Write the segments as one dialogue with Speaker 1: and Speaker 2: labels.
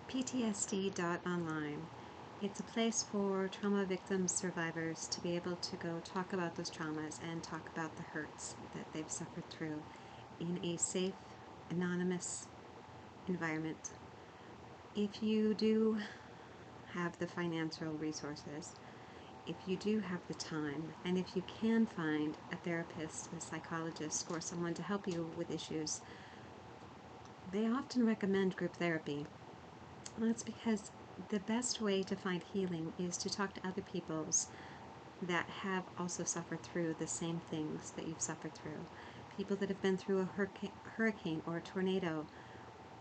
Speaker 1: PTSD.online. It's a place for trauma victims, survivors to be able to go talk about those traumas and talk about the hurts that they've suffered through in a safe, anonymous environment. If you do have the financial resources, if you do have the time, and if you can find a therapist, a psychologist, or someone to help you with issues, they often recommend group therapy. That's because the best way to find healing is to talk to other peoples that have also suffered through the same things that you've suffered through. People that have been through a hurricane or a tornado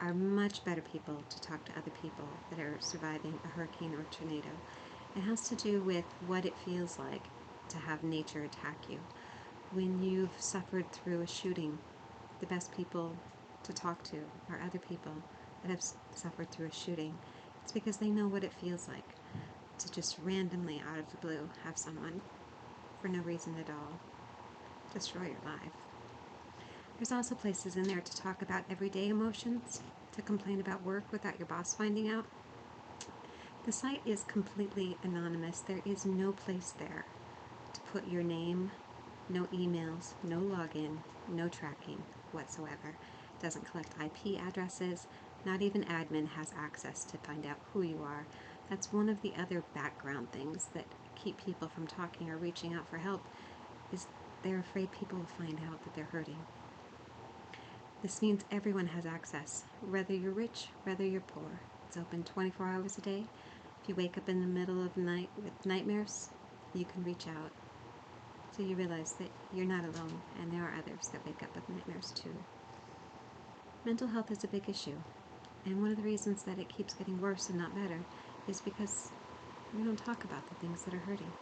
Speaker 1: are much better people to talk to other people that are surviving a hurricane or tornado. It has to do with what it feels like to have nature attack you. When you've suffered through a shooting, the best people to talk to are other people that have suffered through a shooting. It's because they know what it feels like to just randomly, out of the blue, have someone, for no reason at all, destroy your life. There's also places in there to talk about everyday emotions, to complain about work without your boss finding out. The site is completely anonymous. There is no place there to put your name, no emails, no login, no tracking whatsoever. It doesn't collect IP addresses. Not even admin has access to find out who you are. That's one of the other background things that keep people from talking or reaching out for help, is they're afraid people will find out that they're hurting. This means everyone has access, whether you're rich, whether you're poor. It's open 24 hours a day. If you wake up in the middle of the night with nightmares, you can reach out. So you realize that you're not alone, and there are others that wake up with nightmares too. Mental health is a big issue. And one of the reasons that it keeps getting worse and not better is because we don't talk about the things that are hurting.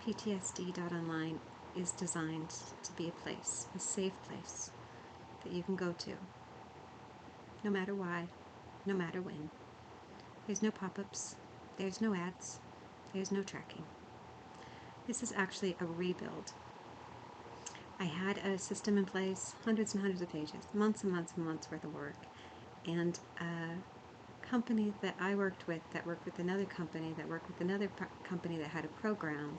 Speaker 1: PTSD.online is designed to be a place, a safe place that you can go to, no matter why, no matter when. There's no pop-ups, there's no ads, there's no tracking. This is actually a rebuild. I had a system in place, hundreds and hundreds of pages, months and months and months worth of work. And a company that I worked with, that worked with another company, that worked with another company that had a program,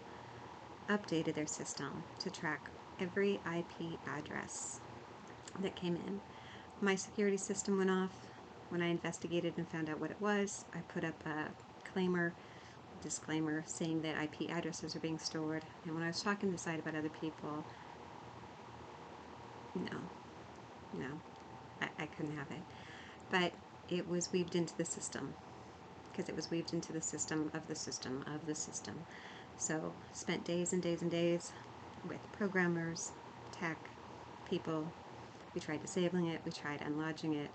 Speaker 1: updated their system to track every IP address that came in. My security system went off. When I investigated and found out what it was, I put up a disclaimer saying that IP addresses are being stored. And when I was talking to the site about other people, no, I couldn't have it. But it was weaved into the system, because it was weaved into the system of the system of the system. So spent days and days and days with programmers, tech, people. We tried disabling it, we tried unlodging it.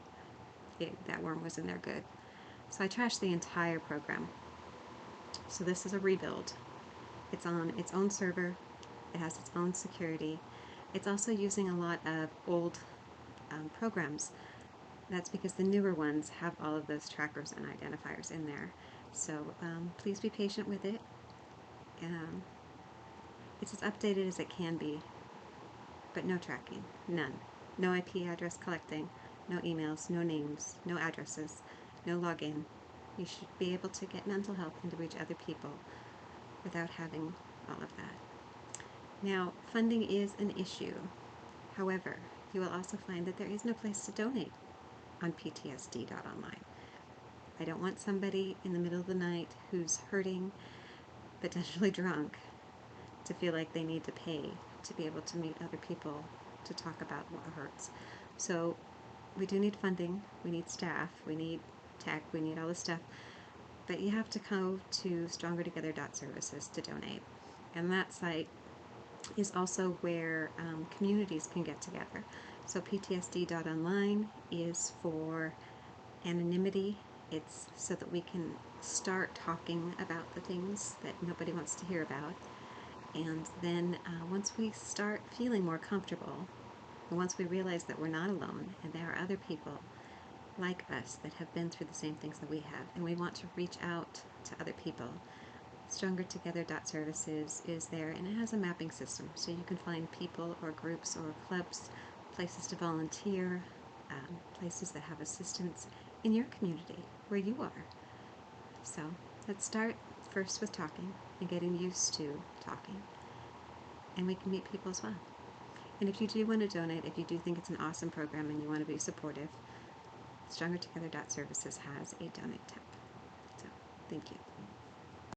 Speaker 1: That worm was in there good. So I trashed the entire program. So this is a rebuild. It's on its own server. It has its own security. It's also using a lot of old programs. That's because the newer ones have all of those trackers and identifiers in there. So please be patient with it. It's as updated as it can be, but no tracking, none. No IP address collecting, no emails, no names, no addresses, no login. You should be able to get mental health and to reach other people without having all of that. Now, funding is an issue. However, you will also find that there is no place to donate on PTSD.online. I don't want somebody in the middle of the night who's hurting, potentially drunk, to feel like they need to pay to be able to meet other people to talk about what hurts. So we do need funding, we need staff, we need tech, we need all this stuff, but you have to go to StrongerTogether.services to donate. And that site is also where communities can get together. So PTSD.online is for anonymity. It's so that we can start talking about the things that nobody wants to hear about. And then once we start feeling more comfortable, and once we realize that we're not alone and there are other people like us that have been through the same things that we have, and we want to reach out to other people, StrongerTogether.services is there, and it has a mapping system, so you can find people or groups or clubs, places to volunteer, places that have assistance in your community where you are. So let's start first with talking and getting used to talking, and we can meet people as well. And if you do want to donate, if you do think it's an awesome program and you want to be supportive, StrongerTogether.services has a donate tab. So thank you.